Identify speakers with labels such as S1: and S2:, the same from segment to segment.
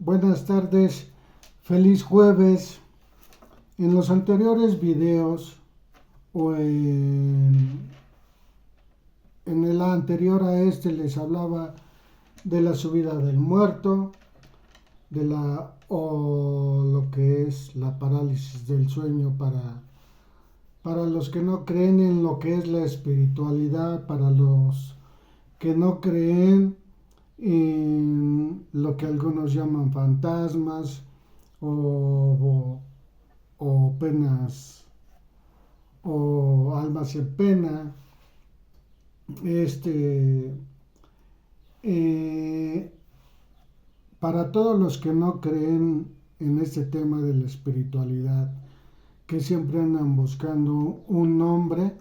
S1: Buenas tardes, feliz jueves. En los anteriores videos o en el anterior a este les hablaba de la subida del muerto, o lo que es la parálisis del sueño para los que no creen en lo que es la espiritualidad, para los que no creen en lo que algunos llaman fantasmas o, o penas o almas en pena. Este, eh, para todos los que no creen en este tema de la espiritualidad, que siempre andan buscando un nombre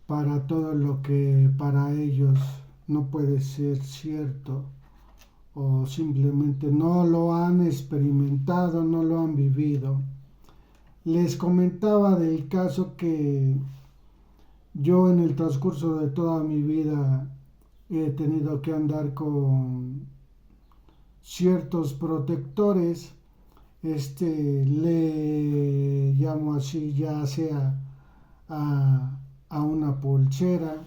S1: para todo lo que para ellos no puede ser cierto o simplemente no lo han experimentado, no lo han vivido. Les comentaba del caso que yo en el transcurso de toda mi vida he tenido que andar con ciertos protectores, le llamo así, ya sea a una pulsera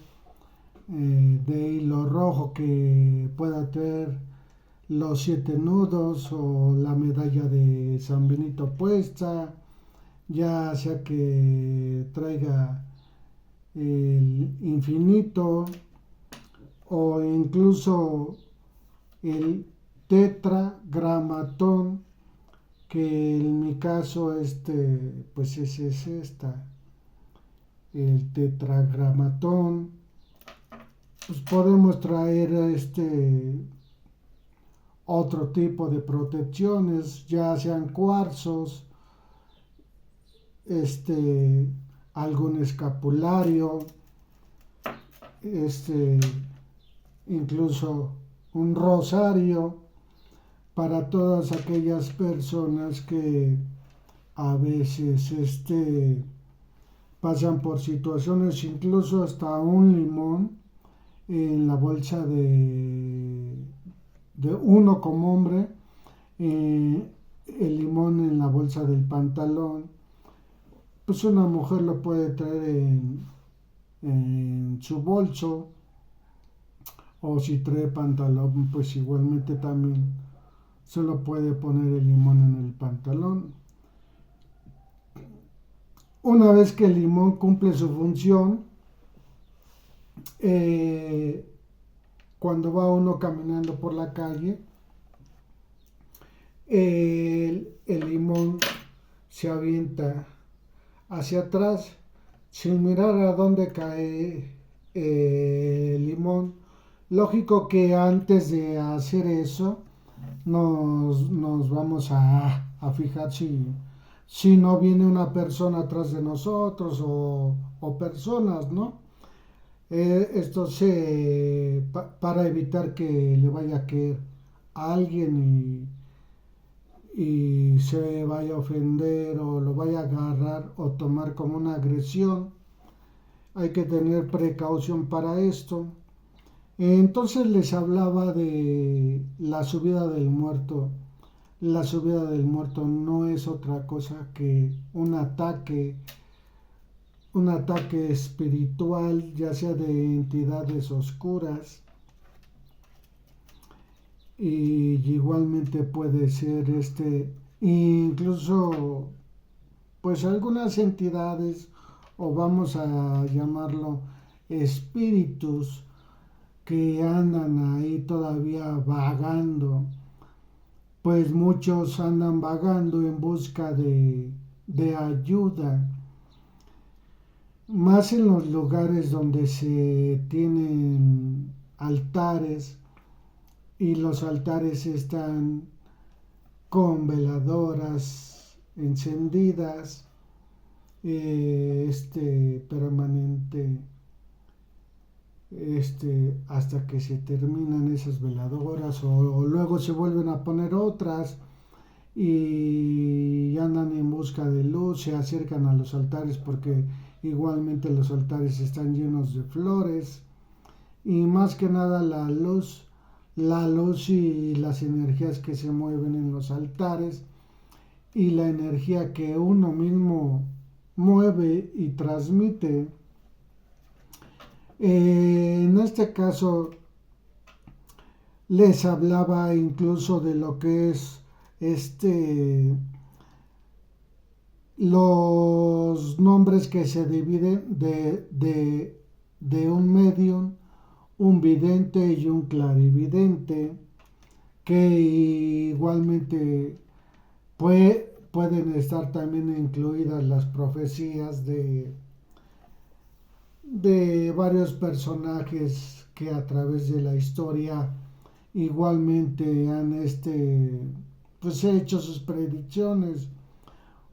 S1: de hilo rojo que pueda tener los 7 nudos o la medalla de San Benito puesta, ya sea que traiga el infinito o incluso el tetragramatón, que en mi caso pues ese es el tetragramatón. Pues podemos traer otro tipo de protecciones, ya sean cuarzos, algún escapulario, incluso un rosario para todas aquellas personas que a veces pasan por situaciones, incluso hasta un limón en la bolsa de uno como hombre, el limón en la bolsa del pantalón. Pues una mujer lo puede traer en su bolso, o si trae pantalón pues igualmente también se lo puede poner el limón en el pantalón. Una vez que el limón cumple su función, cuando va uno caminando por la calle, el limón se avienta hacia atrás sin mirar a dónde cae el limón. Lógico que antes de hacer eso nos vamos a fijar si no viene una persona atrás de nosotros o personas, ¿no? Esto para evitar que le vaya a caer a alguien y se vaya a ofender o lo vaya a agarrar o tomar como una agresión. Hay que tener precaución para esto. Entonces les hablaba de la subida del muerto. La subida del muerto no es otra cosa que un ataque espiritual, ya sea de entidades oscuras, y igualmente puede ser incluso pues algunas entidades, o vamos a llamarlo espíritus, que andan ahí todavía vagando. Pues muchos andan vagando en busca de ayuda, más en los lugares donde se tienen altares y los altares están con veladoras encendidas, permanente, hasta que se terminan esas veladoras o luego se vuelven a poner otras y andan en busca de luz, se acercan a los altares porque igualmente los altares están llenos de flores, y más que nada la luz y las energías que se mueven en los altares y la energía que uno mismo mueve y transmite. En este caso les hablaba incluso de lo que es los nombres que se dividen de un medium, un vidente y un clarividente, que igualmente pueden estar también incluidas las profecías de varios personajes que a través de la historia igualmente han pues hecho sus predicciones.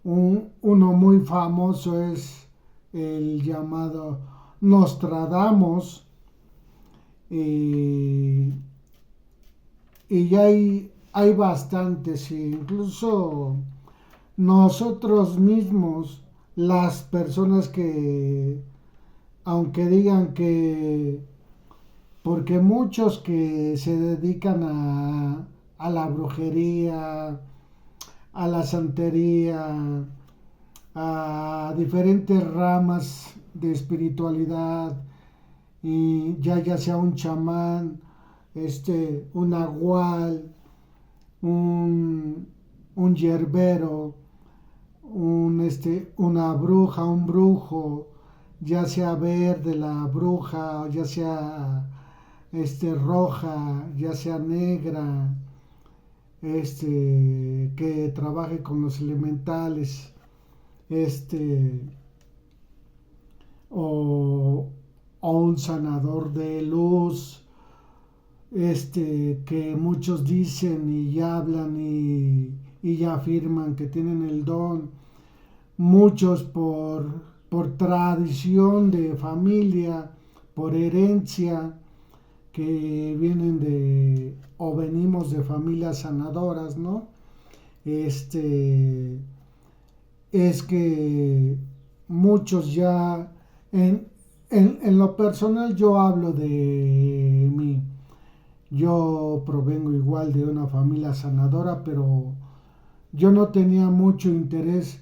S1: Uno muy famoso es el llamado Nostradamus, y hay bastantes, incluso nosotros mismos, las personas que, aunque digan que, porque muchos que se dedican a la brujería, a la santería, a diferentes ramas de espiritualidad, y ya sea un chamán, un nahual, un yerbero, una bruja, un brujo, ya sea verde la bruja, ya sea roja, ya sea negra, que trabaje con los elementales, o, o un sanador de luz, que muchos dicen y hablan y afirman que tienen el don, muchos por tradición de familia, por herencia, que vienen o venimos de familias sanadoras, ¿no? Es que muchos ya, en lo personal yo hablo de mí. Yo provengo igual de una familia sanadora, pero yo no tenía mucho interés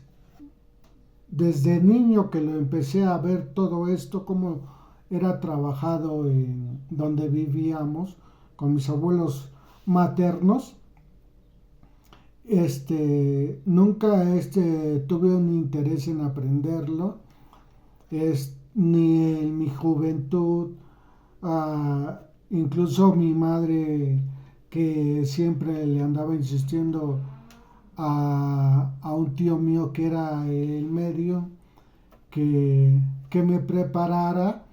S1: desde niño que lo empecé a ver todo esto, cómo era trabajado en donde vivíamos con mis abuelos maternos. Nunca tuve un interés en aprenderlo, ni en mi juventud. Incluso mi madre, que siempre le andaba insistiendo a un tío mío que era el medio, que me preparara,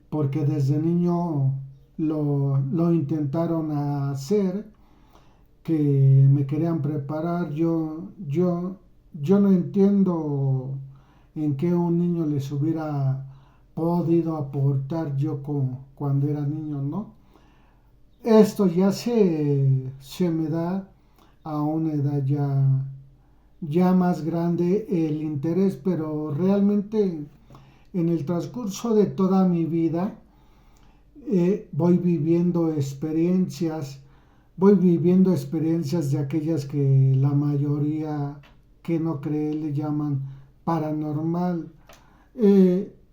S1: porque desde niño lo intentaron hacer, que me querían preparar. Yo no entiendo en qué un niño les hubiera podido aportar yo cuando era niño, ¿no? Esto ya se me da a una edad ya más grande el interés, pero realmente en el transcurso de toda mi vida voy viviendo experiencias de aquellas que la mayoría que no cree le llaman paranormal,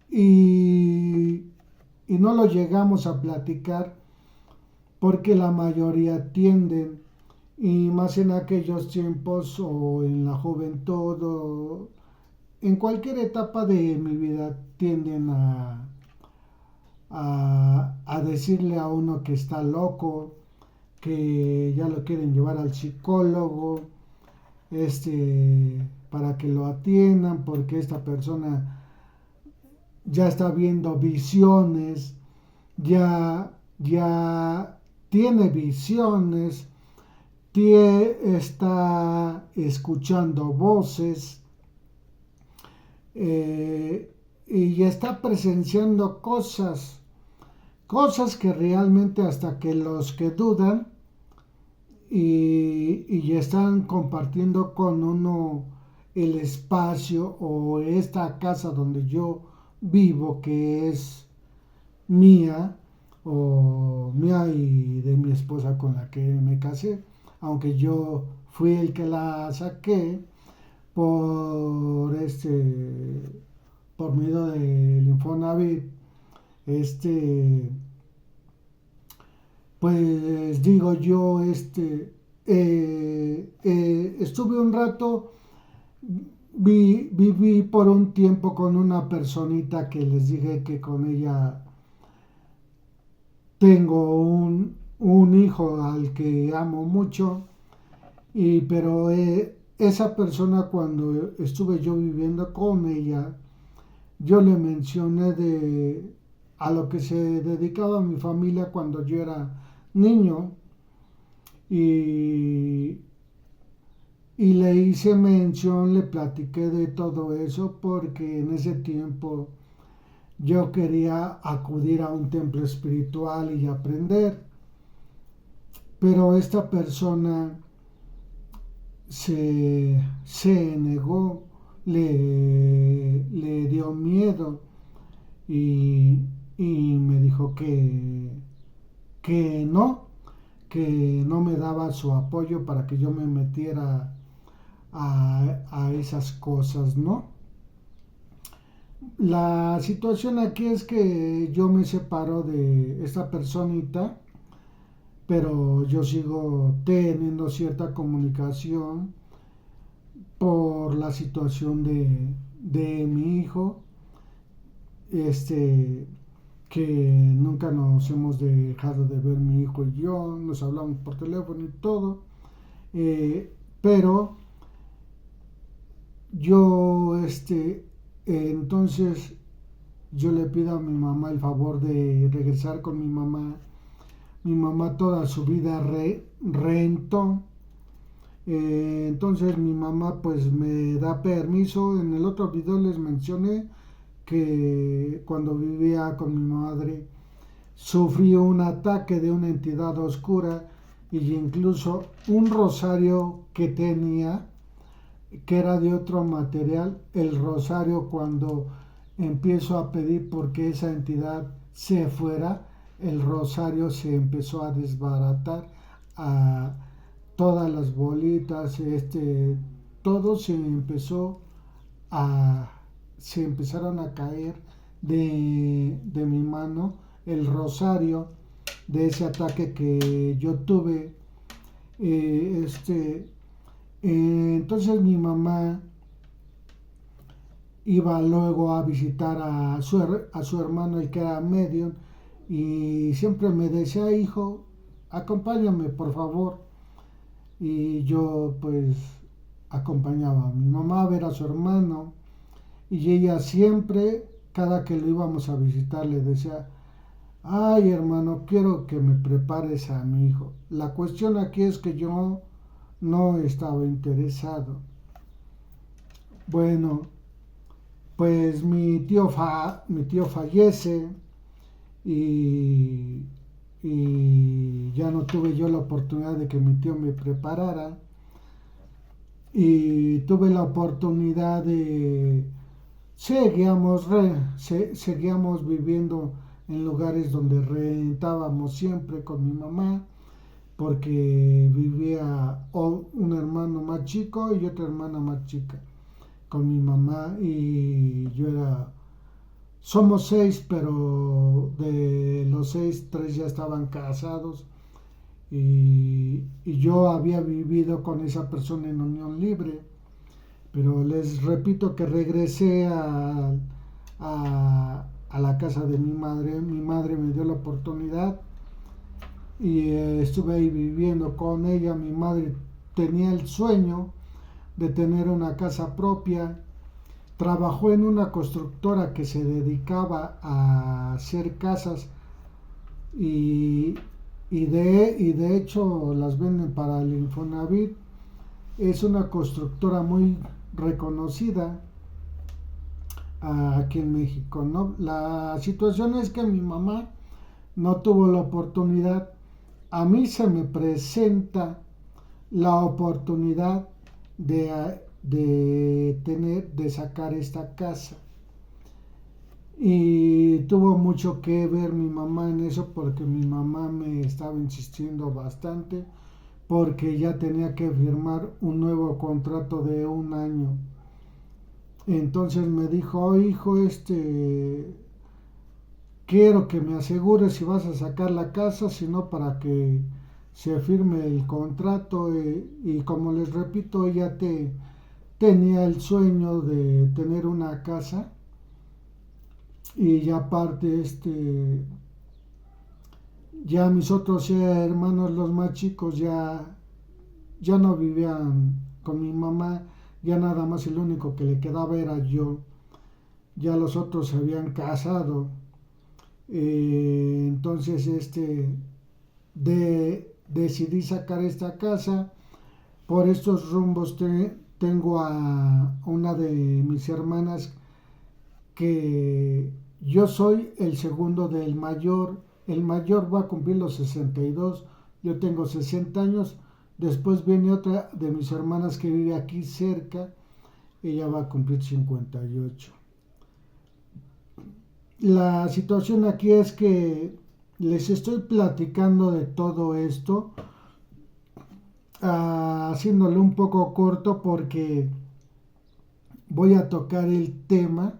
S1: y no lo llegamos a platicar porque la mayoría tienden, y más en aquellos tiempos o en la juventud o en cualquier etapa de mi vida, tienden a decirle a uno que está loco, que ya lo quieren llevar al psicólogo, para que lo atiendan, porque esta persona ya está viendo visiones, ya tiene visiones, está escuchando voces, y está presenciando cosas que realmente, hasta que los que dudan y están compartiendo con uno el espacio o esta casa donde yo vivo, que es mía, o mía y de mi esposa con la que me casé, aunque yo fui el que la saqué por por medio del Infonavit, este, pues digo yo, estuve un rato, viví por un tiempo con una personita que les dije que con ella tengo un hijo al que amo mucho, pero esa persona cuando estuve yo viviendo con ella, yo le mencioné a lo que se dedicaba mi familia cuando yo era niño y, y le hice mención, le platiqué de todo eso porque en ese tiempo yo quería acudir a un templo espiritual y aprender, pero esta persona se negó, le dio miedo y, y me dijo que que no me daba su apoyo para que yo me metiera a esas cosas, ¿no? La situación aquí es que yo me separo de esta personita, pero yo sigo teniendo cierta comunicación por la situación de mi hijo, este, que nunca nos hemos dejado de ver mi hijo y yo, nos hablamos por teléfono y todo, pero yo, entonces yo le pido a mi mamá el favor de regresar con mi mamá. Mi mamá toda su vida rentó. Entonces mi mamá pues me da permiso. En el otro video les mencioné que cuando vivía con mi madre sufrió un ataque de una entidad oscura y incluso un rosario que tenía, que era de otro material, el rosario cuando empiezo a pedir porque esa entidad se fuera, el rosario se empezó a desbaratar, a todas las bolitas, todo a, se empezaron a caer de mi mano, el rosario de ese ataque que yo tuve, eh, este, entonces mi mamá iba luego a visitar a su hermano, el que era medium, y siempre me decía, hijo, acompáñame por favor. Y yo pues acompañaba a mi mamá a ver a su hermano, y ella siempre, cada que lo íbamos a visitar, le decía, ay hermano, quiero que me prepares a mi hijo. La cuestión aquí es que yo no estaba interesado. Bueno, pues mi tío fallece y, y ya no tuve yo la oportunidad de que mi tío me preparara y tuve la oportunidad de seguíamos viviendo en lugares donde rentábamos siempre con mi mamá porque vivía un hermano más chico y otra hermana más chica con mi mamá y yo era, somos seis, pero de los seis, tres ya estaban casados y yo había vivido con esa persona en unión libre, pero les repito que regresé a la casa de mi madre me dio la oportunidad y estuve ahí viviendo con ella, mi madre tenía el sueño de tener una casa propia. Trabajó en una constructora que se dedicaba a hacer casas y, y de hecho las venden para el Infonavit. Es una constructora muy reconocida aquí en México, ¿no? La situación es que mi mamá no tuvo la oportunidad. A mí se me presenta la oportunidad de sacar esta casa. Y tuvo mucho que ver mi mamá en eso porque mi mamá me estaba insistiendo bastante porque ya tenía que firmar un nuevo contrato de un año. Entonces me dijo, oh, hijo, quiero que me asegures si vas a sacar la casa, sino para que se firme el contrato. Y como les repito, ella tenía el sueño de tener una casa y aparte ya mis otros hermanos, los más chicos, ya no vivían con mi mamá, ya nada más el único que le quedaba era yo, ya los otros se habían casado. Entonces decidí sacar esta casa. Por estos rumbos tengo a una de mis hermanas que yo soy el segundo del mayor. El mayor va a cumplir los 62, yo tengo 60 años. Después viene otra de mis hermanas que vive aquí cerca, ella va a cumplir 58. La situación aquí es que les estoy platicando de todo esto, haciéndolo un poco corto porque voy a tocar el tema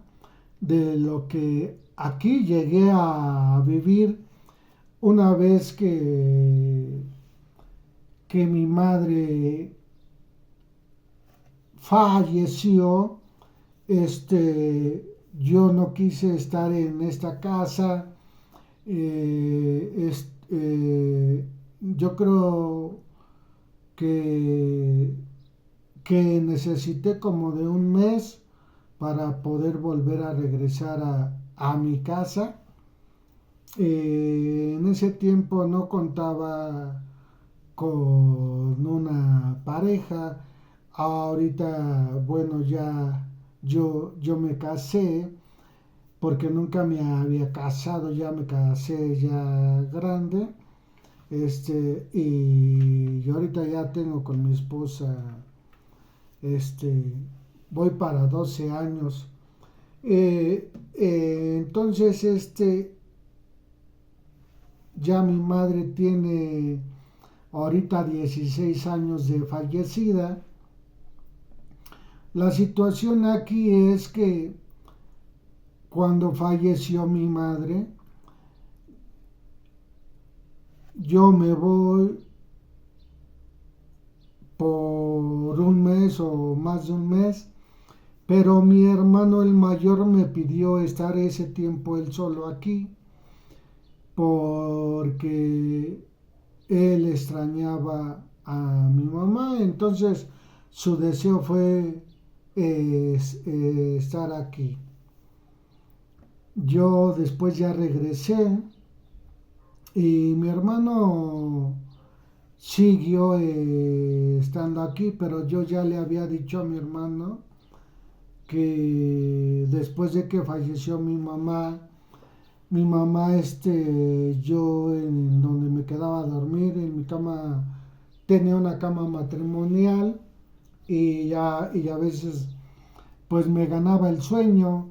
S1: de lo que aquí llegué a vivir una vez que mi madre falleció. Yo no quise estar en esta casa. Yo creo que, que necesité como de un mes para poder volver a regresar a mi casa. En ese tiempo no contaba con una pareja. Ahorita, bueno, ya yo me casé porque nunca me había casado, ya me casé ya grande. Y ahorita ya tengo con mi esposa, este, voy para 12 años. Entonces, ya mi madre tiene ahorita 16 años de fallecida. La situación aquí es que cuando falleció mi madre, yo me voy por un mes o más de un mes, pero mi hermano el mayor me pidió estar ese tiempo él solo aquí porque él extrañaba a mi mamá. Entonces su deseo fue estar aquí. Yo después ya regresé y mi hermano siguió estando aquí, pero yo ya le había dicho a mi hermano que después de que falleció mi mamá, yo en donde me quedaba a dormir, en mi cama, tenía una cama matrimonial y a veces pues me ganaba el sueño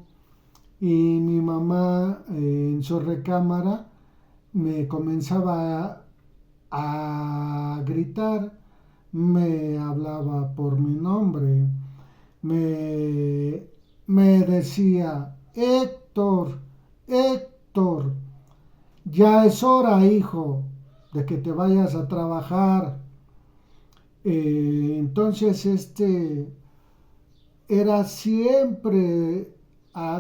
S1: y mi mamá en su recámara me comenzaba a gritar, me hablaba por mi nombre, me, me decía, Héctor, Héctor, ya es hora, hijo, de que te vayas a trabajar. Entonces, era siempre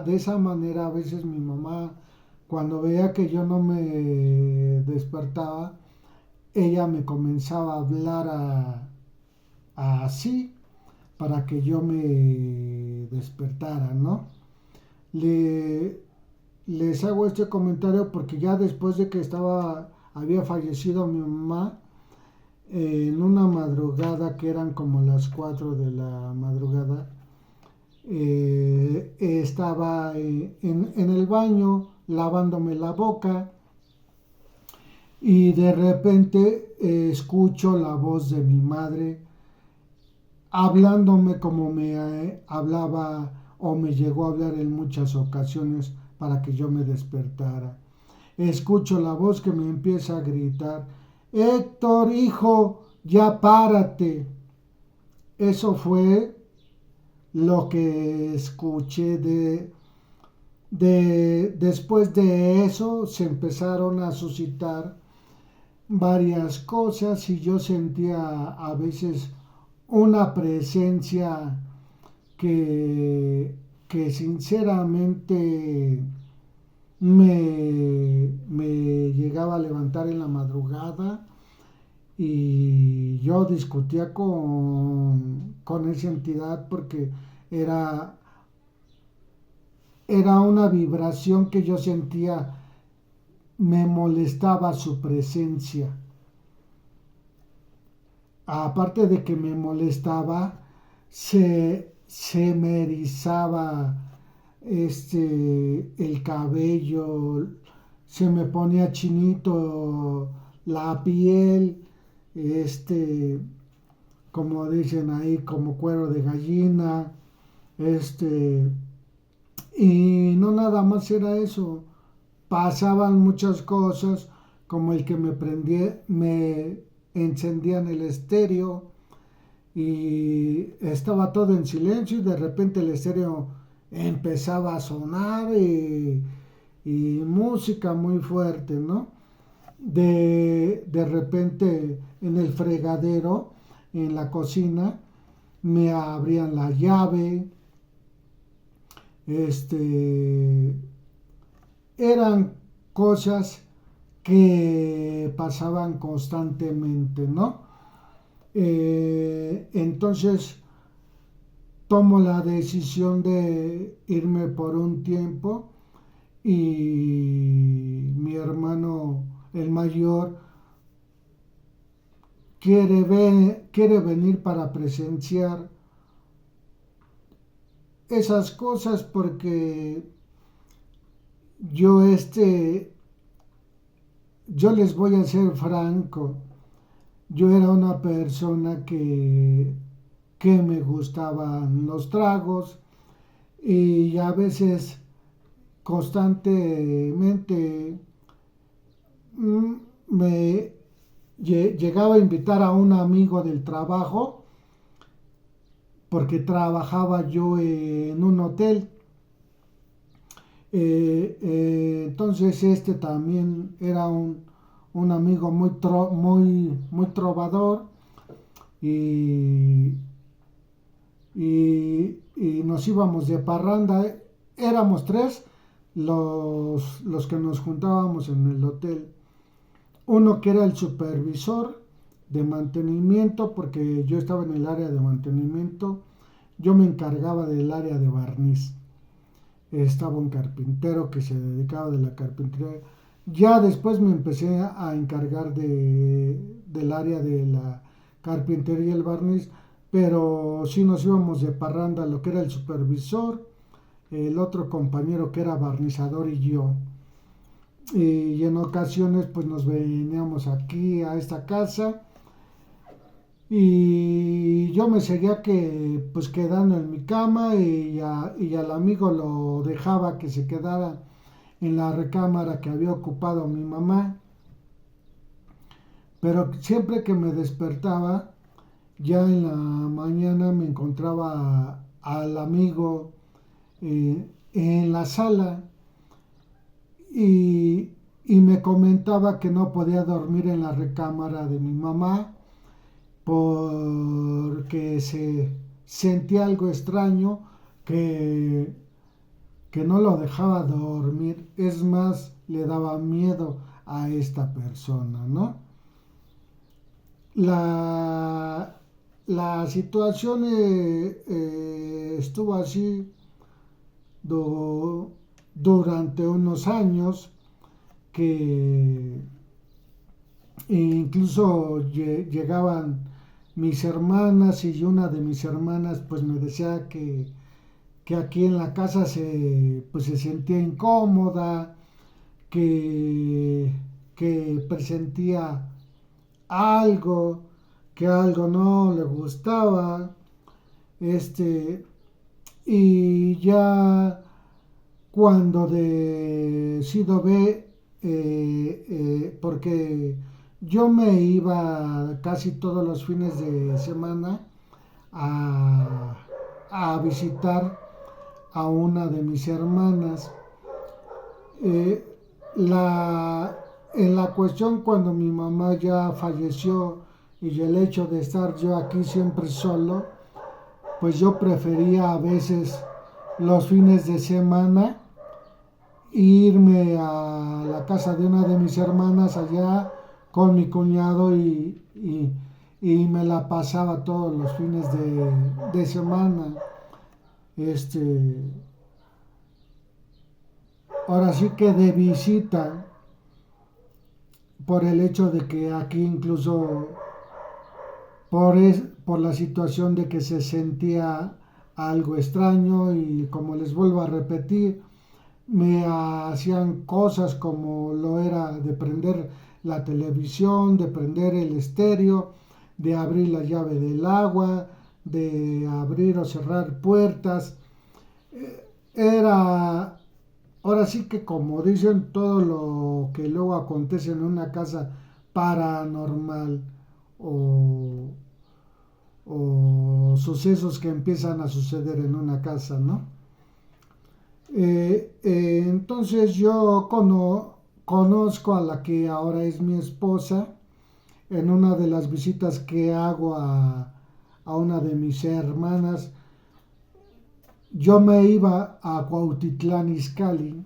S1: de esa manera. A veces mi mamá, cuando veía que yo no me despertaba, ella me comenzaba a hablar así para que yo me despertara, ¿no? Le, Les hago este comentario porque ya después de que había fallecido mi mamá, en una madrugada que eran como las 4 de la madrugada, estaba en el baño lavándome la boca y de repente escucho la voz de mi madre hablándome como me hablaba o me llegó a hablar en muchas ocasiones para que yo me despertara. Escucho la voz que me empieza a gritar: Héctor, hijo, ya párate. Eso fue lo que escuché. Después de eso se empezaron a suscitar varias cosas y yo sentía a veces una presencia que sinceramente me llegaba a levantar en la madrugada y yo discutía con esa entidad porque era, era una vibración que yo sentía, me molestaba su presencia. Aparte de que me molestaba, se me erizaba el cabello, se me ponía chinito la piel, como dicen ahí, como cuero de gallina, y no nada más era eso, pasaban muchas cosas, como el que me encendían el estéreo y estaba todo en silencio y de repente el estéreo empezaba a sonar y música muy fuerte, ¿no? De repente en el fregadero, en la cocina, me abrían la llave, eran cosas que pasaban constantemente, ¿no? Entonces tomo la decisión de irme por un tiempo y mi hermano, el mayor, quiere venir para presenciar esas cosas porque yo yo les voy a ser franco, yo era una persona que me gustaban los tragos y a veces constantemente me llegaba a invitar a un amigo del trabajo porque trabajaba yo en un hotel. Entonces también era un amigo muy trovador y, y nos íbamos de parranda. Éramos tres los que nos juntábamos en el hotel. Uno que era el supervisor de mantenimiento, porque yo estaba en el área de mantenimiento, yo me encargaba del área de barniz. Estaba un carpintero que se dedicaba de la carpintería. Ya después me empecé a encargar del área de la carpintería y el barniz, pero sí nos íbamos de parranda, lo que era el supervisor, el otro compañero que era barnizador y yo. Y en ocasiones pues nos veníamos aquí a esta casa y yo me seguía pues quedando en mi cama y al amigo lo dejaba que se quedara en la recámara que había ocupado mi mamá. Pero siempre que me despertaba, ya en la mañana me encontraba al amigo en la sala y me comentaba que no podía dormir en la recámara de mi mamá porque se sentía algo extraño que no lo dejaba dormir. Es más, le daba miedo a esta persona, ¿no? La, la situación estuvo así durante unos años que incluso llegaban mis hermanas y una de mis hermanas pues me decía que aquí en la casa pues se sentía incómoda, que, que presentía algo, que algo no le gustaba, y ya cuando decido ver, porque yo me iba casi todos los fines de semana a, a visitar a una de mis hermanas. Eh, la, en la cuestión cuando mi mamá ya falleció y el hecho de estar yo aquí siempre solo, pues yo prefería a veces los fines de semana irme a la casa de una de mis hermanas allá con mi cuñado y me la pasaba todos los fines de semana. Este, ahora sí que de visita, por el hecho de que aquí incluso por la situación de que se sentía algo extraño y como les vuelvo a repetir, me hacían cosas como lo era de prender la televisión, de prender el estéreo, de abrir la llave del agua, de abrir o cerrar puertas. Era, ahora sí que como dicen, todo lo que luego acontece en una casa paranormal o, o sucesos que empiezan a suceder en una casa, ¿no? Entonces yo conozco a la que ahora es mi esposa en una de las visitas que hago a una de mis hermanas. Yo me iba a Cuautitlán Izcalli,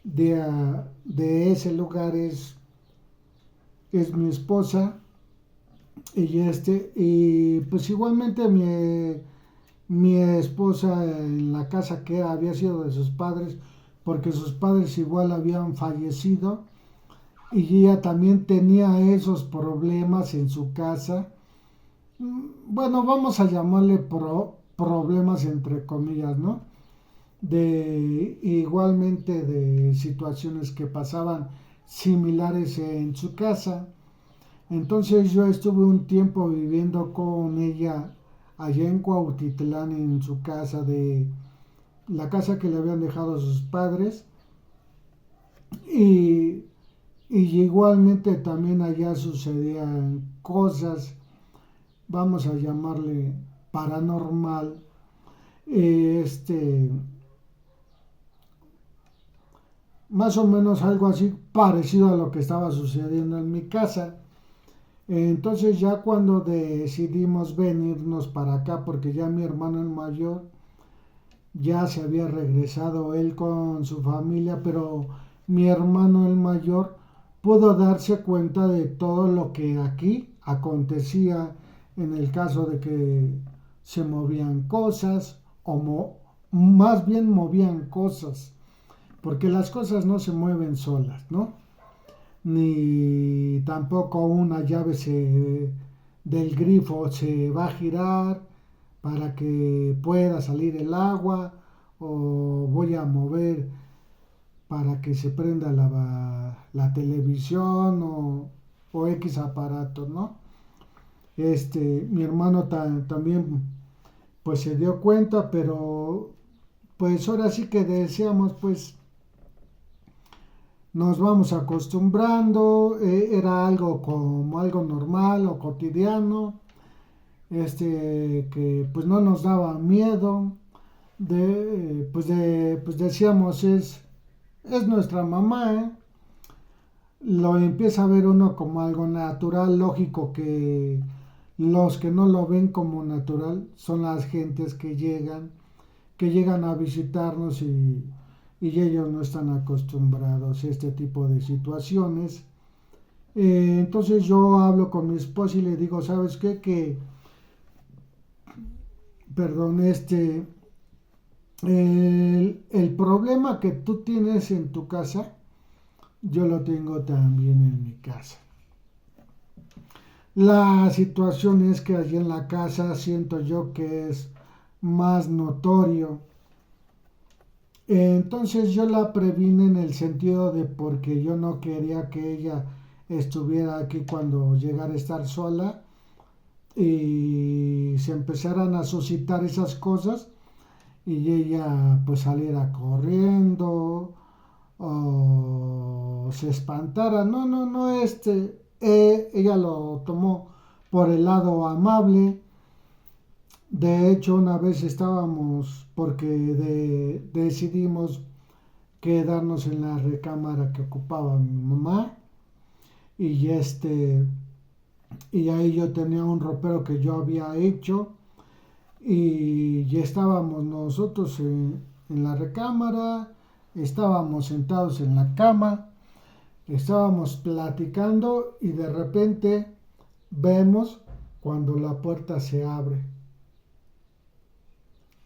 S1: de ese lugar es mi esposa y pues igualmente mi esposa en la casa que había sido de sus padres, porque sus padres igual habían fallecido y ella también tenía esos problemas en su casa. Bueno, vamos a llamarle problemas entre comillas, ¿no? De igualmente de situaciones que pasaban similares en su casa. Entonces yo estuve un tiempo viviendo con ella allá en Cuautitlán en su casa de la casa que le habían dejado a sus padres y, y igualmente también allá sucedían cosas, vamos a llamarle paranormal, este, más o menos algo así parecido a lo que estaba sucediendo en mi casa. Entonces ya cuando decidimos venirnos para acá, porque ya mi hermano el mayor ya se había regresado él con su familia, pero mi hermano el mayor pudo darse cuenta de todo lo que aquí acontecía en el caso de que se movían cosas más bien movían cosas, porque las cosas no se mueven solas, ¿no? Ni tampoco una llave del grifo se va a girar para que pueda salir el agua o voy a mover para que se prenda la televisión o X aparato, ¿no? Mi hermano también pues se dio cuenta, pero pues ahora sí que decíamos pues nos vamos acostumbrando, era algo como algo normal o cotidiano, que pues no nos daba miedo, pues decíamos es nuestra mamá, ¿eh? Lo empieza a ver uno como algo natural, lógico que los que no lo ven como natural son las gentes que llegan a visitarnos y ellos no están acostumbrados a este tipo de situaciones. Entonces yo hablo con mi esposa y le digo, ¿sabes qué? Perdón, el problema que tú tienes en tu casa, yo lo tengo también en mi casa. La situación es que allí en la casa siento yo que es más notorio. Entonces yo la previne en el sentido de porque yo no quería que ella estuviera aquí cuando llegara a estar sola y se empezaran a suscitar esas cosas y ella pues saliera corriendo o se espantara. No, no, no, ella lo tomó por el lado amable. De hecho, una vez estábamos, porque decidimos quedarnos en la recámara que ocupaba mi mamá, y y ahí yo tenía un ropero que yo había hecho, y ya estábamos nosotros en la recámara, estábamos sentados en la cama, estábamos platicando y de repente vemos cuando la puerta se abre.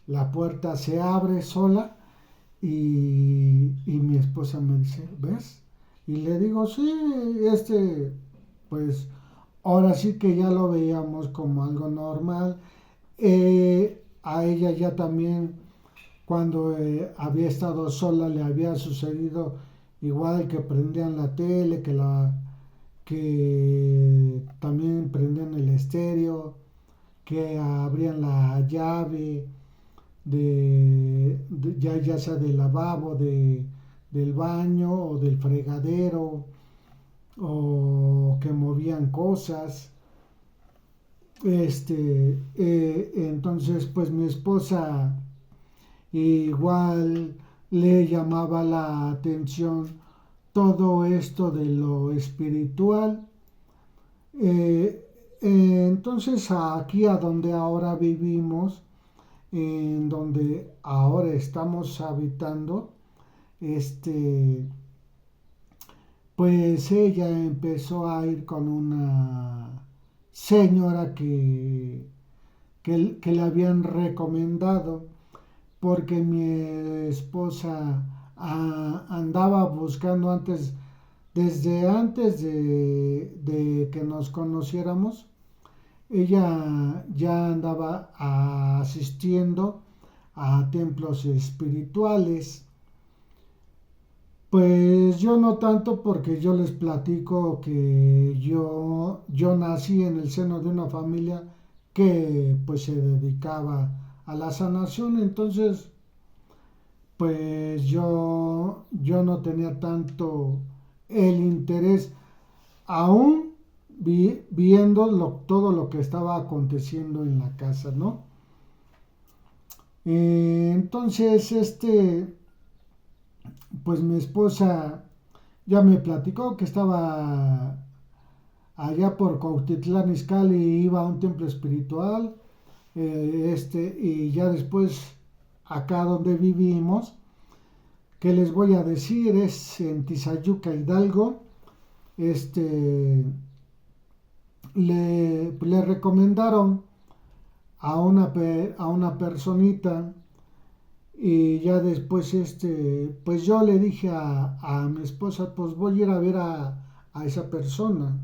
S1: La puerta se abre sola y mi esposa me dice, ¿ves? Y le digo, sí, pues ahora sí que ya lo veíamos como algo normal. A ella ya también, cuando había estado sola, le había sucedido igual, que prendían la tele, que también prendían el estéreo, que abrían la llave ya sea del lavabo, del baño o del fregadero, o que movían cosas. Entonces pues mi esposa igual le llamaba la atención todo esto de lo espiritual. Entonces aquí a donde ahora vivimos, en donde ahora estamos habitando, pues ella empezó a ir con una señora que le habían recomendado, porque mi esposa andaba buscando desde antes de que nos conociéramos. Ella ya andaba asistiendo a templos espirituales. Pues yo no tanto, porque yo les platico que yo nací en el seno de una familia que pues se dedicaba a la sanación. Entonces pues yo no tenía tanto el interés, aún viendo todo lo que estaba aconteciendo en la casa, ¿no? Entonces, pues mi esposa ya me platicó que estaba allá por Cuautitlán Izcalli y iba a un templo espiritual, y ya después acá donde vivimos, que les voy a decir, es en Tizayuca, Hidalgo. Le recomendaron a una personita, y ya después pues yo le dije a mi esposa, pues voy a ir a ver a esa persona.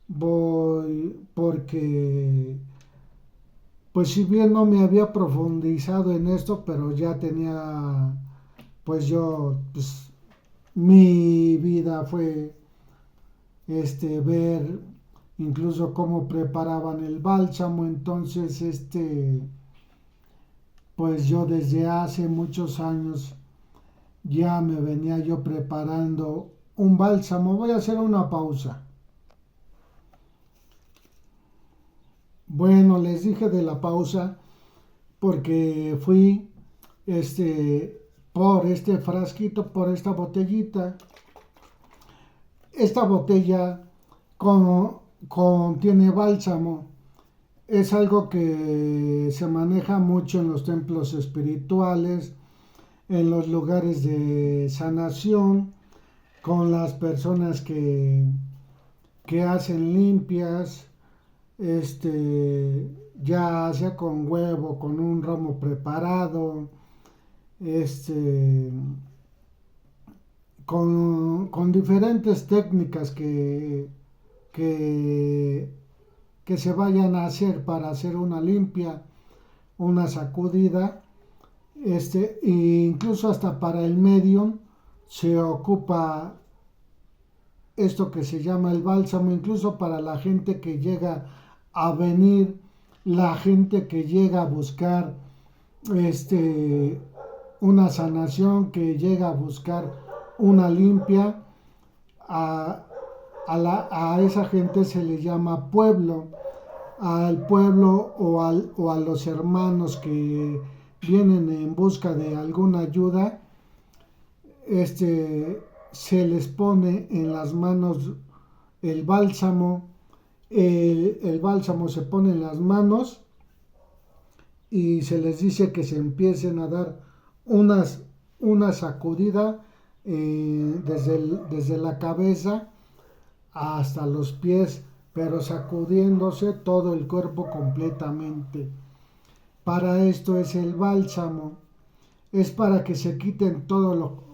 S1: Voy porque, pues si bien no me había profundizado en esto, pero ya tenía, pues pues mi vida fue ver incluso cómo preparaban el bálsamo. Entonces pues yo desde hace muchos años ya me venía yo preparando un bálsamo. Voy a hacer una pausa. Bueno, les dije de la pausa porque fui por este frasquito, por esta botellita. Esta botella contiene bálsamo. Es algo que se maneja mucho en los templos espirituales, en los lugares de sanación, con las personas que hacen limpias, ya sea con huevo, con un romo preparado, este, con diferentes técnicas que, que se vayan a hacer para hacer una limpia, una sacudida, e incluso hasta para el medium se ocupa esto que se llama el bálsamo, incluso para la gente que llega a venir, la gente que llega a buscar este, una sanación, que llega a buscar una limpia. A, a esa gente se le llama pueblo. Al pueblo o a los hermanos que vienen en busca de alguna ayuda, se les pone en las manos el bálsamo. El bálsamo se pone en las manos y se les dice que se empiecen a dar una sacudida desde la cabeza hasta los pies, pero sacudiéndose todo el cuerpo completamente. Para esto es el bálsamo. Es para que se quiten todo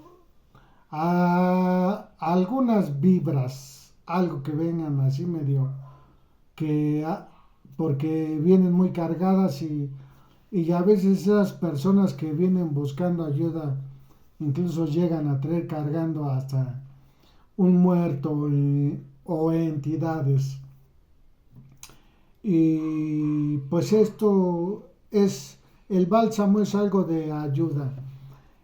S1: algunas vibras, algo que vengan así medio, que porque vienen muy cargadas y a veces esas personas que vienen buscando ayuda incluso llegan a traer cargando hasta un muerto o entidades. Y pues esto es, el bálsamo es algo de ayuda.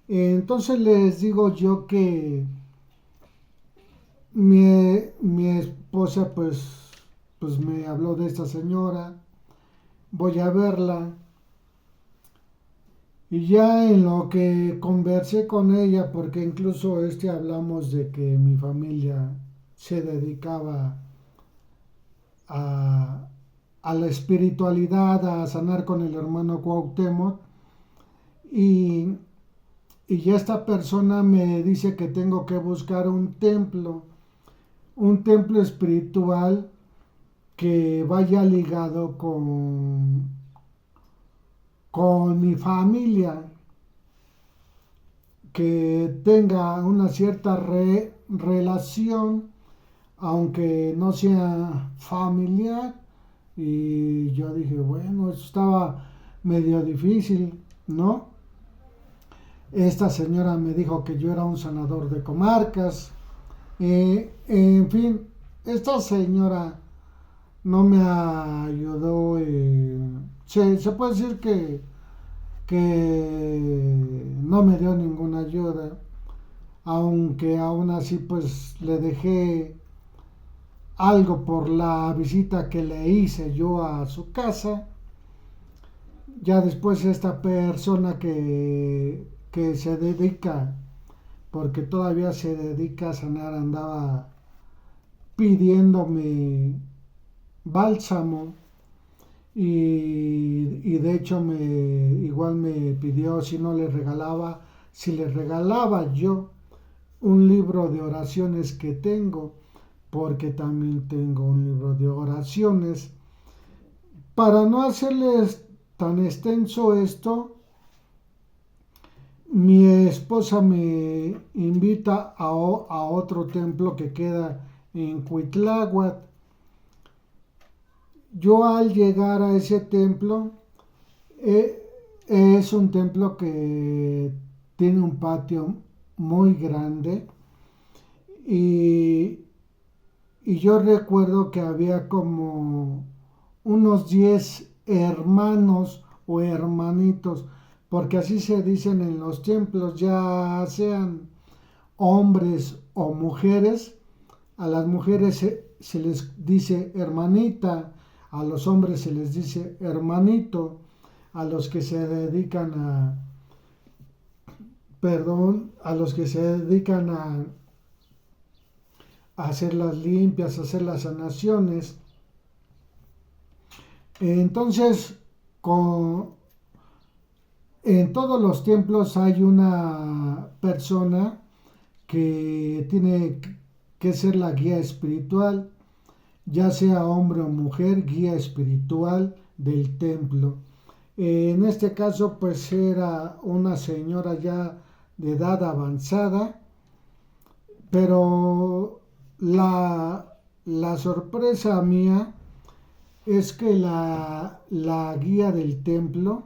S1: Entonces les digo yo que mi esposa pues me habló de esta señora, voy a verla. Y ya en lo que conversé con ella, porque incluso hablamos de que mi familia se dedicaba a, a la espiritualidad, a sanar con el hermano Cuauhtémoc, y, y ya esta persona me dice que tengo que buscar un templo espiritual que vaya ligado con mi familia, que tenga una cierta relación, aunque no sea familiar. Y yo dije, bueno, eso estaba medio difícil, ¿no? Esta señora me dijo que yo era un sanador de comarcas. En fin, esta señora no me ayudó. Se puede decir que no me dio ninguna ayuda, aunque aún así pues le dejé algo por la visita que le hice yo a su casa. Ya después esta persona que se dedica, porque todavía se dedica a sanar, andaba pidiéndome bálsamo y de hecho igual me pidió si le regalaba yo un libro de oraciones que tengo, porque también tengo un libro de oraciones. Para no hacerles tan extenso esto, mi esposa me invita a otro templo que queda en Cuitláhuac. Yo al llegar a ese templo, eh, es un templo que tiene un patio muy grande y, y yo recuerdo que había como unos 10 hermanos o hermanitos, porque así se dicen en los templos, ya sean hombres o mujeres. A las mujeres se les dice hermanita, a los hombres se les dice hermanito, a los que se dedican a los que se dedican a hacer las limpias, a hacer las sanaciones. Entonces, en todos los templos hay una persona que tiene que ser la guía espiritual, ya sea hombre o mujer, guía espiritual del templo. En este caso, pues era una señora ya de edad avanzada, pero la sorpresa mía es que la guía del templo,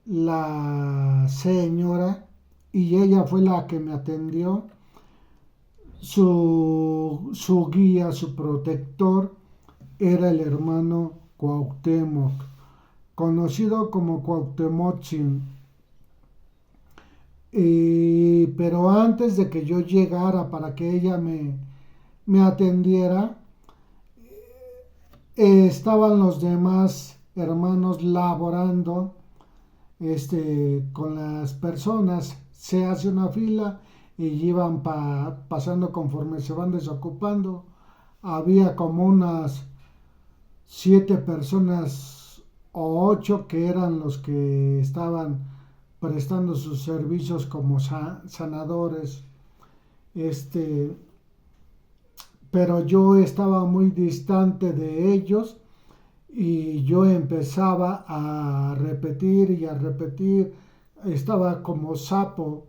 S1: la señora, y ella fue la que me atendió, su guía, su protector, era el hermano Cuauhtémoc, conocido como Cuauhtémoc. Pero antes de que yo llegara para que ella me atendiera, estaban los demás hermanos laborando con las personas. Se hace una fila y iban pasando conforme se van desocupando. Había como unas 7 personas o 8 que eran los que estaban prestando sus servicios como sanadores. Este, pero yo estaba muy distante de ellos y yo empezaba a repetir y a repetir. Estaba como sapo,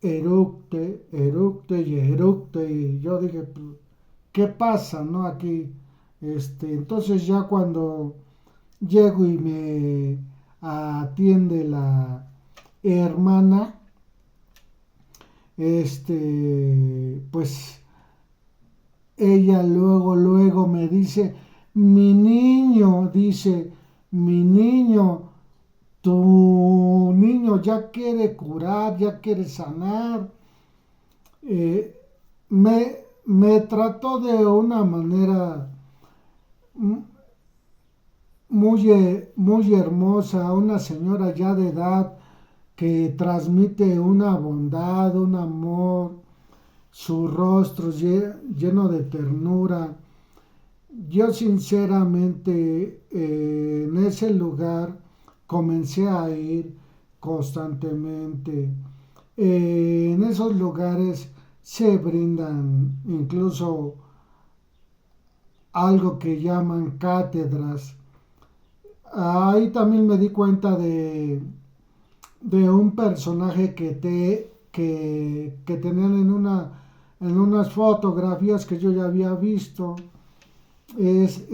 S1: eructe y eructe, y yo dije, ¿qué pasa, no? Aquí, entonces ya cuando llego y me atiende la hermana, pues ella luego me dice, mi niño, tu niño ya quiere curar, ya quiere sanar. Eh, me trató de una manera muy hermosa, una señora ya de edad que transmite una bondad, un amor, su rostro lleno de ternura. Yo sinceramente en ese lugar comencé a ir constantemente. En esos lugares se brindan incluso algo que llaman cátedras. Ahí también me di cuenta de un personaje que tenían en unas fotografías que yo ya había visto. Es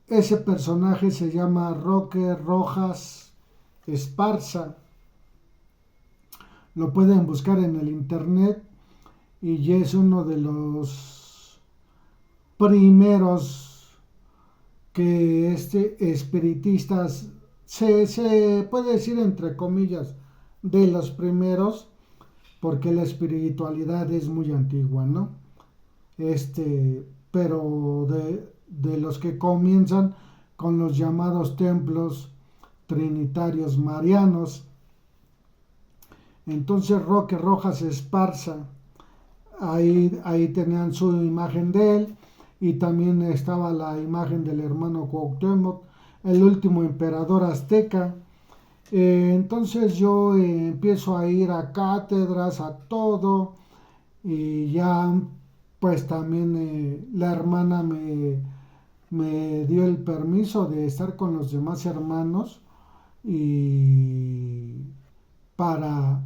S1: ese personaje se llama Roque Rojas Esparza. Lo pueden buscar en el internet y es uno de los primeros que espiritistas, se puede decir entre comillas, de los primeros, porque la espiritualidad es muy antigua, ¿no? Pero de los que comienzan con los llamados templos trinitarios marianos. Entonces Roque Rojas Esparza, ahí tenían su imagen de él, y también estaba la imagen del hermano Cuauhtémoc, el último emperador azteca. Entonces yo empiezo a ir a cátedras, a todo, y ya pues también la hermana me dio el permiso de estar con los demás hermanos y para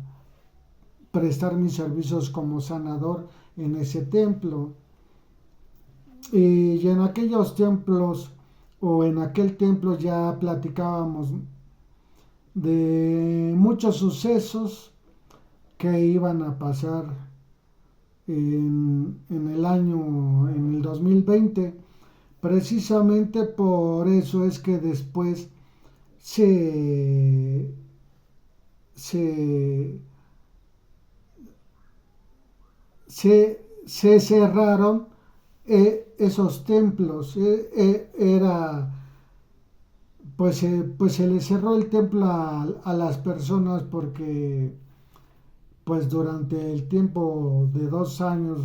S1: prestar mis servicios como sanador en ese templo. Y en aquellos templos o en aquel templo ya platicábamos de muchos sucesos que iban a pasar en el 2020. Precisamente por eso es que después se, se, se cerraron esos templos. Pues se le cerró el templo a las personas porque pues durante el tiempo de 2 años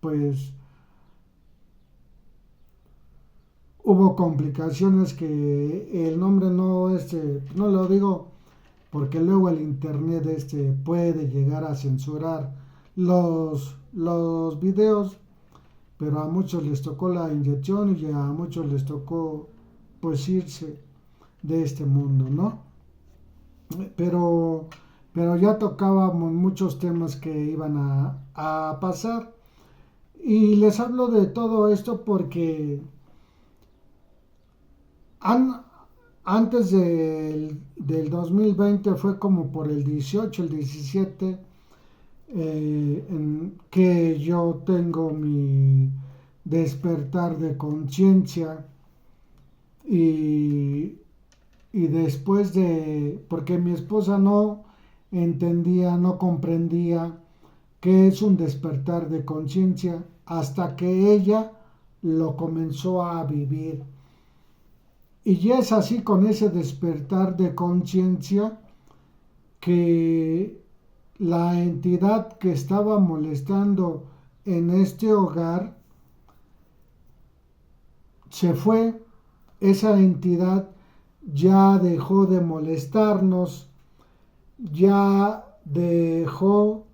S1: pues hubo complicaciones que el nombre no lo digo porque luego el internet puede llegar a censurar los videos, pero a muchos les tocó la inyección y a muchos les tocó pues irse de este mundo, ¿no? Pero ya tocábamos muchos temas que iban a pasar. Y les hablo de todo esto porque antes del 2020 fue como por el 18, el 17, que yo tengo despertar de conciencia y después porque mi esposa no entendía, no comprendía qué es un despertar de conciencia hasta que ella lo comenzó a vivir. Y es así con ese despertar de conciencia que la entidad que estaba molestando en este hogar se fue. Esa entidad ya dejó de molestarnos, ya dejó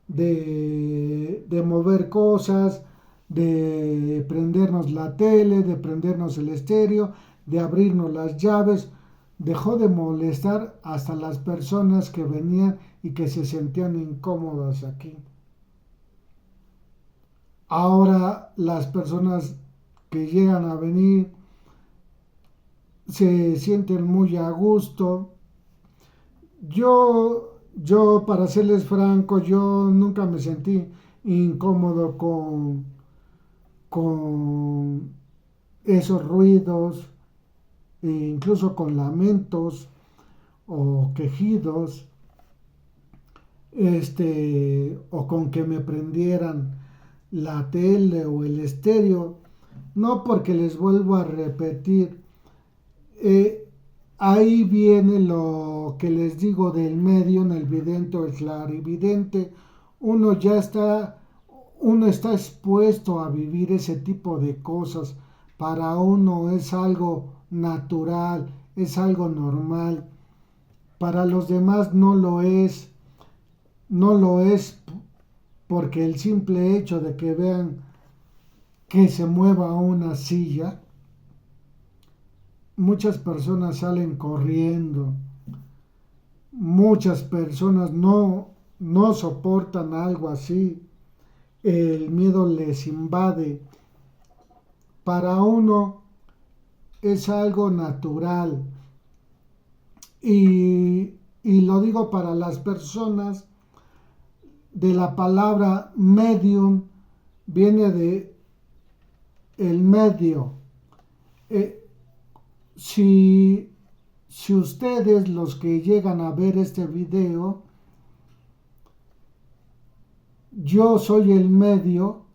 S1: de mover cosas, de prendernos la tele, de prendernos el estéreo, de abrirnos las llaves. Dejó de molestar hasta las personas que venían y que se sentían incómodas aquí. Ahora las personas que llegan a venir se sienten muy a gusto. Yo, para serles franco, yo nunca me sentí incómodo con esos ruidos, e incluso con lamentos o quejidos, o con que me prendieran la tele o el estéreo. No, porque les vuelvo a repetir, ahí viene lo que les digo del medio, en el vidente o el clarividente. Uno está expuesto a vivir ese tipo de cosas. Para uno es algo natural, es algo normal. Para los demás no lo es. No lo es porque el simple hecho de que vean que se mueva una silla, muchas personas salen corriendo, muchas personas no soportan algo así, el miedo les invade. Para uno es algo natural y lo digo para las personas. De la palabra medium viene de el medio. Si ustedes, los que llegan a ver este video, yo soy el medio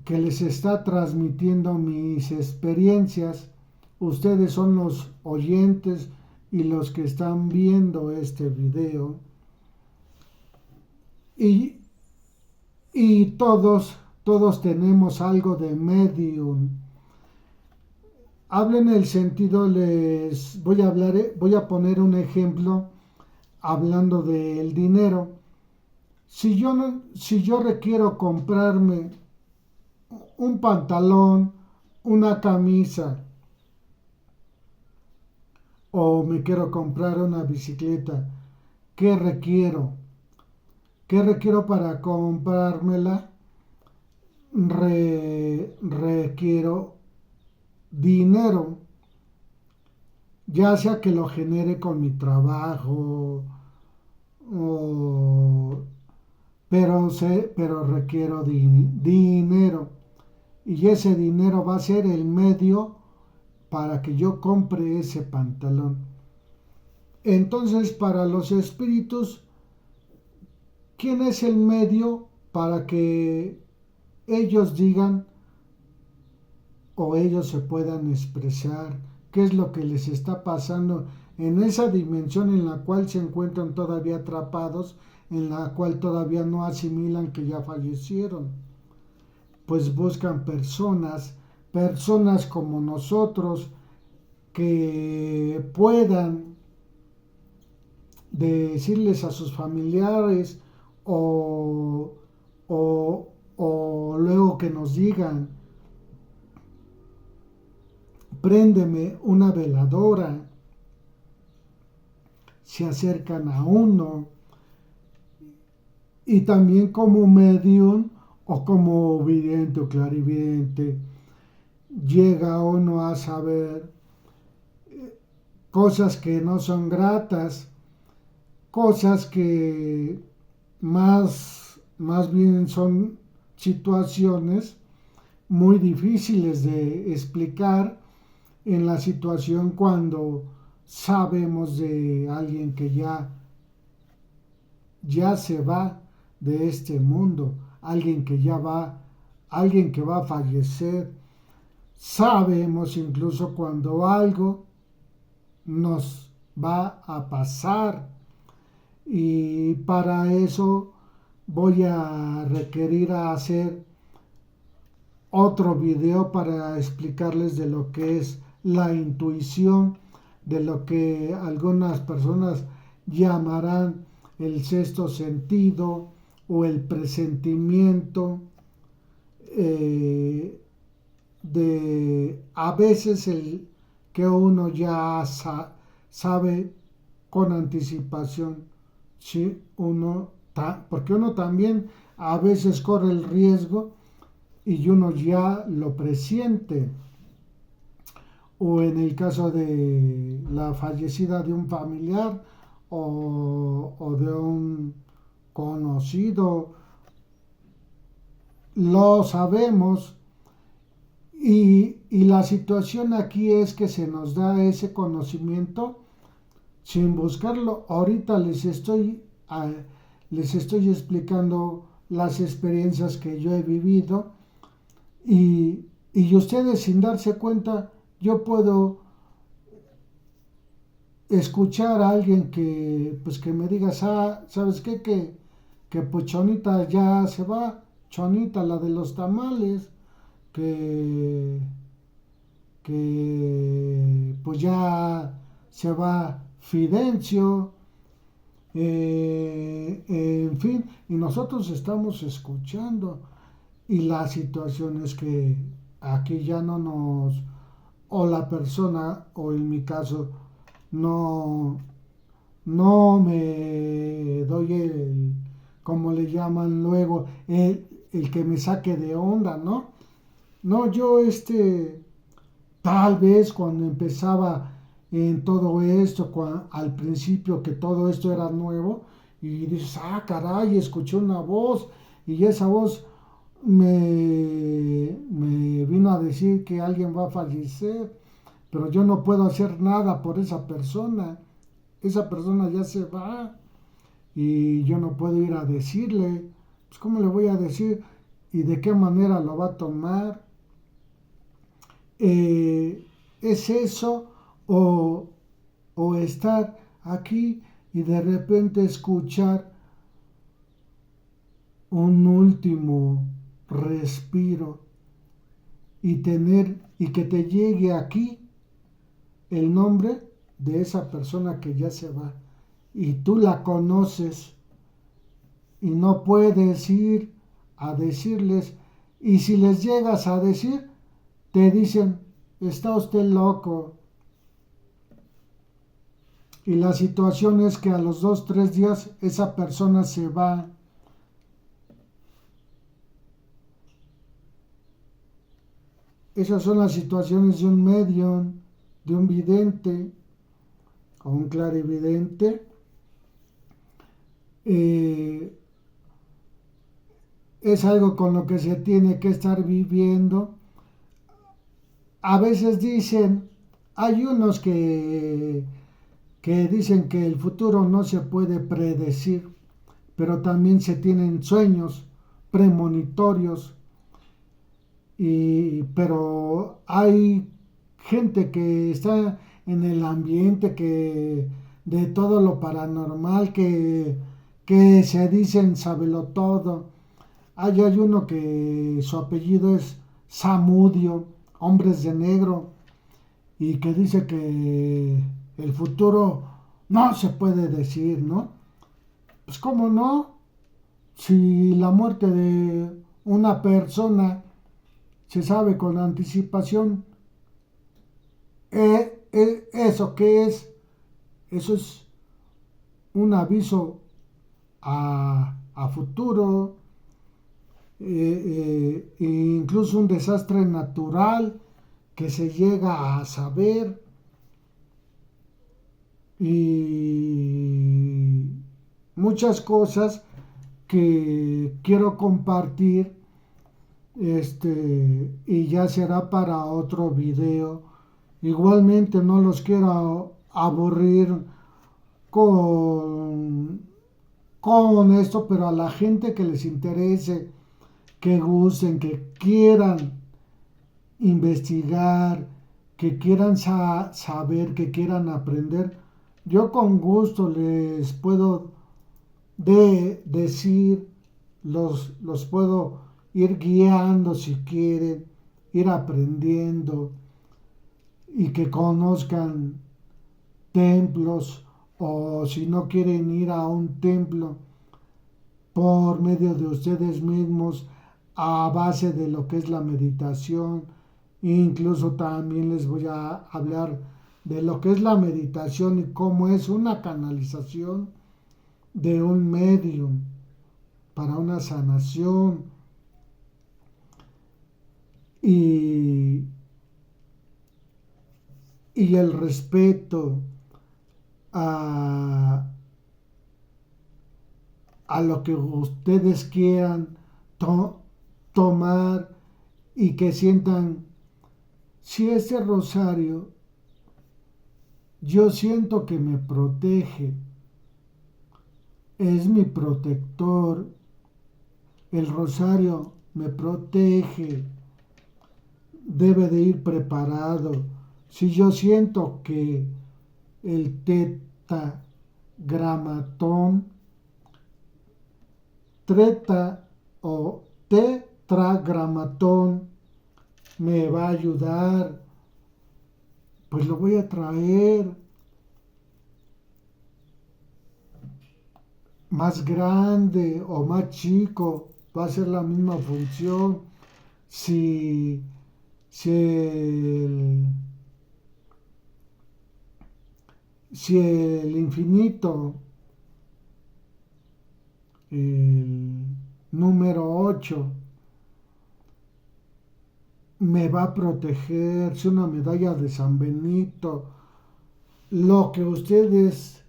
S1: que les está transmitiendo mis experiencias. Ustedes son los oyentes y los que están viendo este video. Y todos tenemos algo de medium. Hablo en el sentido, voy a poner un ejemplo hablando del dinero. Si yo requiero comprarme un pantalón, una camisa, o me quiero comprar una bicicleta, ¿qué requiero? ¿Qué requiero para comprármela? Requiero dinero, ya sea que lo genere con mi trabajo, pero requiero dinero, y ese dinero va a ser el medio para que yo compre ese pantalón. Entonces, para los espíritus, ¿quién es el medio para que ellos digan o ellos se puedan expresar qué es lo que les está pasando en esa dimensión en la cual se encuentran todavía atrapados, en la cual todavía no asimilan que ya fallecieron? Pues buscan personas como nosotros, que puedan decirles a sus familiares o luego que nos digan: préndeme una veladora. Se acercan a uno, y también como medium o como vidente o clarividente llega uno a saber cosas que no son gratas, cosas que más bien son situaciones muy difíciles de explicar en la situación cuando sabemos de alguien que ya se va de este mundo, alguien que va a fallecer. Sabemos incluso cuando algo nos va a pasar, y para eso voy a requerir a hacer otro video para explicarles de lo que es la intuición, de lo que algunas personas llamarán el sexto sentido o el presentimiento, de a veces el que uno ya sabe con anticipación, ¿sí? Porque uno también a veces corre el riesgo y uno ya lo presiente, o en el caso de la fallecida de un familiar o de un conocido, lo sabemos, y la situación aquí es que se nos da ese conocimiento sin buscarlo. Ahorita les estoy explicando las experiencias que yo he vivido, y ustedes sin darse cuenta, yo puedo escuchar a alguien que pues que me diga, ¿sabes qué? Que pues Chonita ya se va, Chonita la de los tamales, que, que pues ya se va Fidencio, en fin, y nosotros estamos escuchando, y la situación es que aquí ya no nos, o la persona, o en mi caso, no, no me doy como le llaman luego, el que me saque de onda, ¿no? No, yo tal vez cuando empezaba en todo esto, al principio que todo esto era nuevo, y dices, caray, escuché una voz, y esa voz me vino a decir que alguien va a fallecer, pero yo no puedo hacer nada por esa persona ya se va, y yo no puedo ir a decirle, pues ¿cómo le voy a decir? ¿Y de qué manera lo va a tomar? ¿Es eso o, o estar aquí y de repente escuchar un último respiro y que te llegue aquí el nombre de esa persona que ya se va, y tú la conoces y no puedes ir a decirles, y si les llegas a decir, te dicen, está usted loco? Y la situación es que a los 2, 3 días esa persona se va. Esas son las situaciones de un medium, de un vidente o un clarividente. Es algo con lo que se tiene que estar viviendo. A veces dicen, hay unos que dicen que el futuro no se puede predecir, pero también se tienen sueños premonitorios, pero hay gente que está en el ambiente que de todo lo paranormal, que se dicen sabelo todo. Hay uno que su apellido es Samudio, Hombres de Negro, y que dice que el futuro no se puede decir, ¿no? Pues cómo no, si la muerte de una persona se sabe con anticipación, ¿eso qué es? Eso es un aviso a futuro, incluso un desastre natural que se llega a saber, y muchas cosas que quiero compartir Y ya será para otro video. Igualmente no los quiero aburrir con, con esto, pero a la gente que les interese, que gusten, que quieran investigar, que quieran saber, que quieran aprender, yo con gusto les puedo decir, los puedo ir guiando si quieren, ir aprendiendo y que conozcan templos o si no quieren ir a un templo por medio de ustedes mismos a base de lo que es la meditación. Incluso también les voy a hablar de lo que es la meditación y cómo es una canalización de un medium para una sanación y, y el respeto a, a lo que ustedes quieran tomar y que sientan, si este rosario yo siento que me protege, es mi protector, el rosario me protege, debe de ir preparado. Si yo siento que el tetragramatón o tetragramatón me va a ayudar, pues lo voy a traer más grande o más chico, va a ser la misma función. Si, si, el, si el infinito, el número 8, me va a proteger, si una medalla de San Benito, lo que ustedes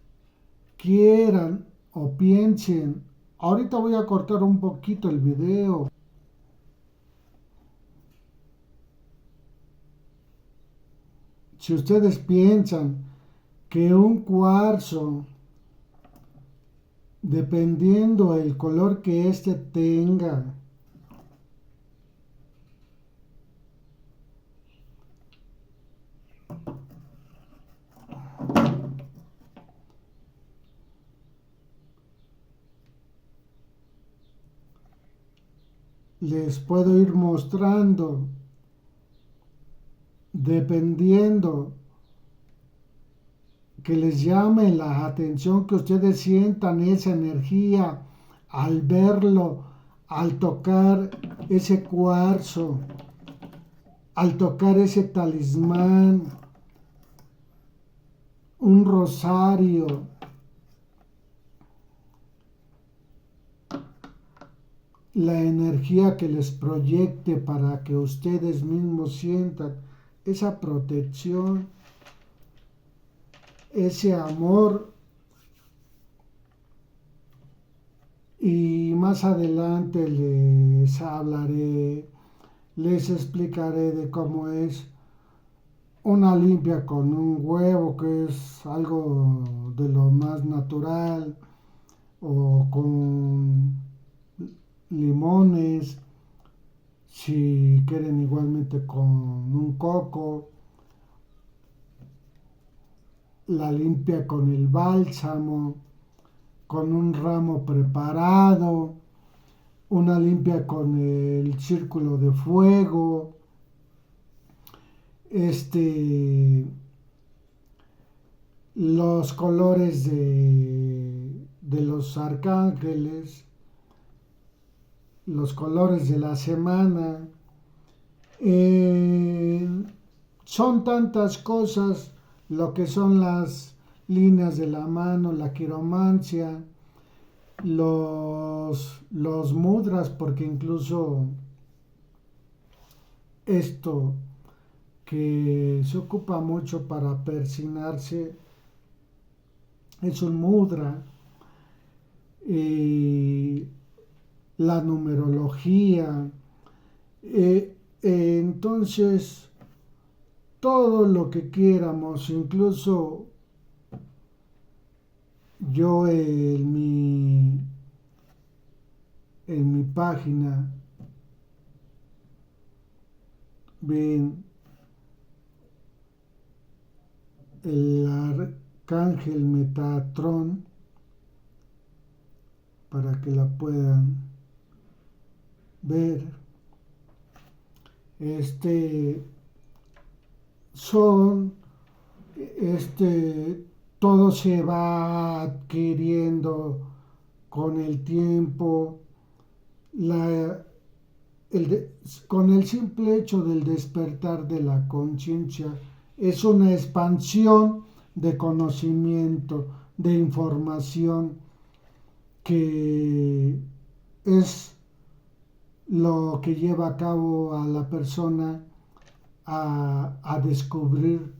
S1: quieran o piensen. Ahorita voy a cortar un poquito el video. Si ustedes piensan que un cuarzo, dependiendo el color que éste tenga, les puedo ir mostrando, dependiendo que les llame la atención, que ustedes sientan esa energía al verlo, al tocar ese cuarzo, al tocar ese talismán, un rosario, la energía que les proyecte para que ustedes mismos sientan esa protección, ese amor. Y más adelante les hablaré, les explicaré de cómo es una limpia con un huevo, que es algo de lo más natural, o con limones, si quieren igualmente con un coco, la limpia con el bálsamo, con un ramo preparado, una limpia con el círculo de fuego, los colores de los arcángeles, los colores de la semana. Son tantas cosas lo que son las líneas de la mano, la quiromancia, los mudras, porque incluso esto que se ocupa mucho para persignarse es un mudra. La numerología, Entonces, todo lo que quieramos, incluso yo en mi página, ven el arcángel Metatrón, para que la puedan ver. Son, todo se va adquiriendo con el tiempo. La, con el simple hecho del despertar de la conciencia, es una expansión de conocimiento, de información, que es lo que lleva a cabo a la persona a descubrir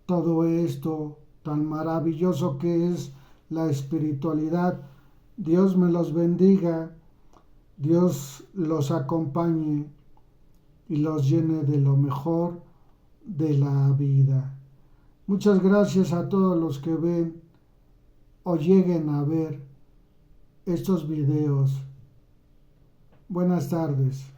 S1: todo esto tan maravilloso que es la espiritualidad. Dios me los bendiga, Dios los acompañe y los llene de lo mejor de la vida. Muchas gracias a todos los que ven o lleguen a ver estos videos. Buenas tardes.